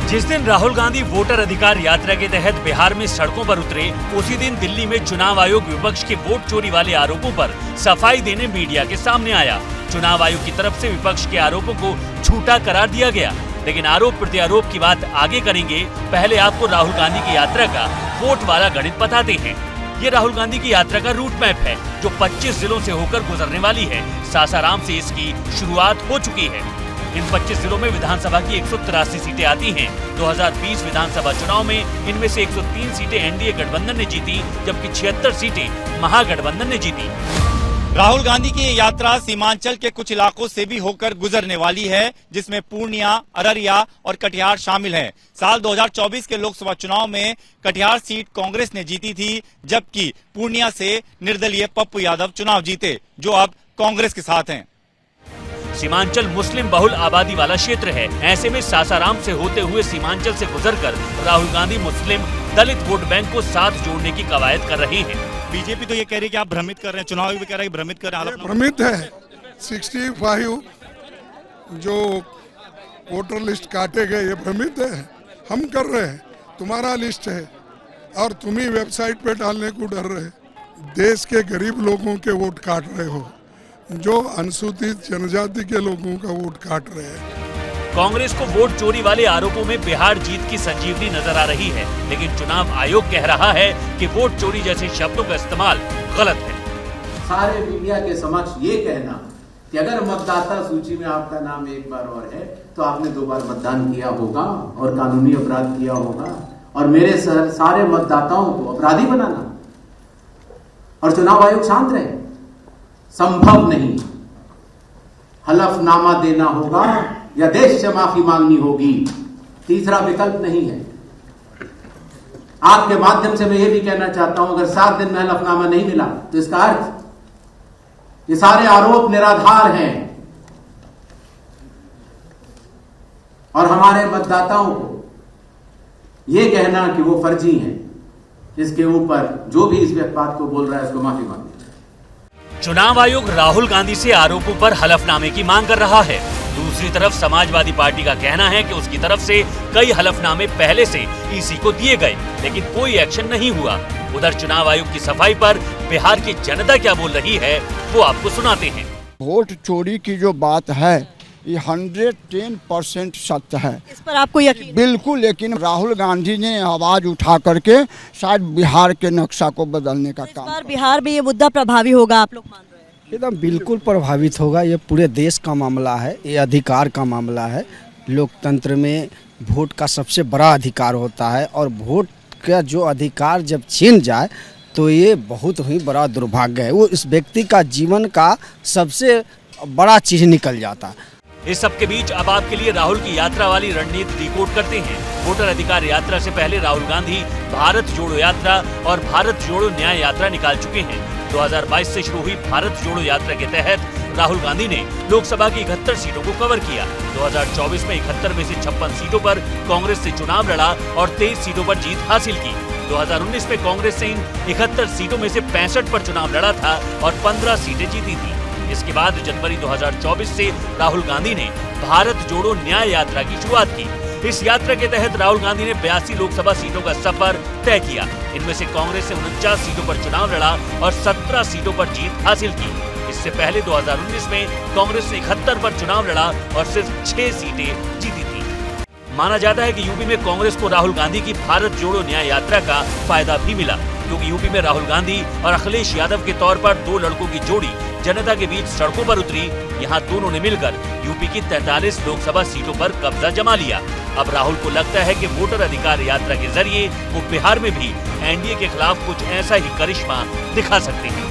जिस दिन राहुल गांधी वोटर अधिकार यात्रा के तहत बिहार में सड़कों पर उतरे, उसी दिन दिल्ली में चुनाव आयोग विपक्ष के वोट चोरी वाले आरोपों पर सफाई देने मीडिया के सामने आया। चुनाव आयोग की तरफ से विपक्ष के आरोपों को झूठा करार दिया गया, लेकिन आरोप प्रत्यारोप की बात आगे करेंगे। पहले आपको राहुल गांधी की यात्रा का वोट वाला गणित बताते हैं। ये राहुल गांधी की यात्रा का रूट मैप है, जो 25 जिलों से होकर गुजरने वाली है। सासाराम से इसकी शुरुआत हो चुकी है। इन 25 जिलों में विधानसभा की 183 सीटें आती हैं। 2020 विधानसभा चुनाव में इनमें से 103 सीटें एनडीए गठबंधन ने जीती, जबकि 76 सीटें महागठबंधन ने जीती। राहुल गांधी की ये यात्रा सीमांचल के कुछ इलाकों से भी होकर गुजरने वाली है, जिसमें पूर्णिया, अररिया और कटिहार शामिल है। साल 2024 के लोकसभा चुनाव में कटिहार सीट कांग्रेस ने जीती थी, जबकि पूर्णिया से निर्दलीय पप्पू यादव चुनाव जीते, जो अब कांग्रेस के साथ हैं। सीमांचल मुस्लिम बहुल आबादी वाला क्षेत्र है। ऐसे में सासाराम से होते हुए सीमांचल से गुजरकर राहुल गांधी मुस्लिम दलित वोट बैंक को साथ जोड़ने की कवायद कर रहे हैं। बीजेपी तो ये कह रही है कि आप भ्रमित कर रहे हैं, चुनाव आयोग भी कह रहा है कि भ्रमित कर रहे हैं। भ्रमित है। 65 जो वोटर लिस्ट काटे गए, ये भ्रमित है। हम कर रहे हैं, तुम्हारा लिस्ट है और तुम ही वेबसाइट पे डालने को डर रहे। देश के गरीब लोगों के वोट काट रहे हो, जो अनुसूचित जनजाति के लोगों का वोट काट रहे हैं। कांग्रेस को वोट चोरी वाले आरोपों में बिहार जीत की संजीवनी नजर आ रही है, लेकिन चुनाव आयोग कह रहा है कि वोट चोरी जैसे शब्दों का इस्तेमाल गलत है। सारे मीडिया के समक्ष ये कहना कि अगर मतदाता सूची में आपका नाम एक बार और है तो आपने 2 बार मतदान किया होगा और कानूनी अपराध किया होगा, और मेरे सारे मतदाताओं को अपराधी बनाना और चुनाव आयोग शांत रहे, संभव नहीं। हलफनामा देना होगा या देश से माफी मांगनी होगी, तीसरा विकल्प नहीं है। आपके माध्यम से मैं ये भी कहना चाहता हूं, अगर 7 दिन में हलफनामा नहीं मिला तो इसका अर्थ ये सारे आरोप निराधार हैं और हमारे मतदाताओं को ये कहना कि वो फर्जी हैं, इसके ऊपर जो भी इस बात को बोल रहा है उसको माफी मांगनी। चुनाव आयोग राहुल गांधी से आरोपों पर हलफनामे की मांग कर रहा है। दूसरी तरफ समाजवादी पार्टी का कहना है कि उसकी तरफ से कई हलफनामे पहले से ईसी को दिए गए, लेकिन कोई एक्शन नहीं हुआ। उधर चुनाव आयोग की सफाई पर बिहार की जनता क्या बोल रही है, वो आपको सुनाते हैं। वोट चोरी की जो बात है ये 110% सत्य है। इस पर आपको यकीन? बिल्कुल, लेकिन राहुल गांधी ने आवाज उठा करके शायद बिहार के नक्शा को बदलने का काम। इस बार बिहार में ये मुद्दा प्रभावी होगा, आप लोग मान रहे हैं? एकदम बिल्कुल प्रभावित होगा। ये पूरे देश का मामला है, ये अधिकार का मामला है। लोकतंत्र में वोट का सबसे बड़ा अधिकार होता है, और वोट का जो अधिकार जब छीन जाए तो ये बहुत ही बड़ा दुर्भाग्य है। वो इस व्यक्ति का जीवन का सबसे बड़ा चीज निकल जाता है। इस सब के बीच अब आपके लिए राहुल की यात्रा वाली रणनीति डिकोड करते हैं। वोटर अधिकार यात्रा से पहले राहुल गांधी भारत जोड़ो यात्रा और भारत जोड़ो न्याय यात्रा निकाल चुके हैं। 2022 से शुरू हुई भारत जोड़ो यात्रा के तहत राहुल गांधी ने लोकसभा की 71 सीटों को कवर किया। 2024 में 71 में से 56 सीटों पर कांग्रेस से चुनाव लड़ा और 23 सीटों पर जीत हासिल की। 2019 में कांग्रेस से इन 71 सीटों में से 65 पर चुनाव लड़ा था और 15 सीटें जीती थी। इसके बाद जनवरी 2024 से राहुल गांधी ने भारत जोड़ो न्याय यात्रा की शुरुआत की। इस यात्रा के तहत राहुल गांधी ने 82 लोकसभा सीटों का सफर तय किया। इनमें से कांग्रेस से 49 सीटों पर चुनाव लड़ा और 17 सीटों पर जीत हासिल की। इससे पहले 2019 में कांग्रेस से 71 पर चुनाव लड़ा और सिर्फ 6 सीटें जीती थी। माना जाता है कि यूपी में कांग्रेस को राहुल गांधी की भारत जोड़ो न्याय यात्रा का फायदा भी मिला, क्योंकि यूपी में राहुल गांधी और अखिलेश यादव के तौर पर 2 लड़कों की जोड़ी जनता के बीच सड़कों पर उतरी। यहाँ दोनों ने मिलकर यूपी की 43 लोकसभा सीटों पर कब्जा जमा लिया। अब राहुल को लगता है कि वोटर अधिकार यात्रा के जरिए वो बिहार में भी एनडीए के खिलाफ कुछ ऐसा ही करिश्मा दिखा सकते हैं।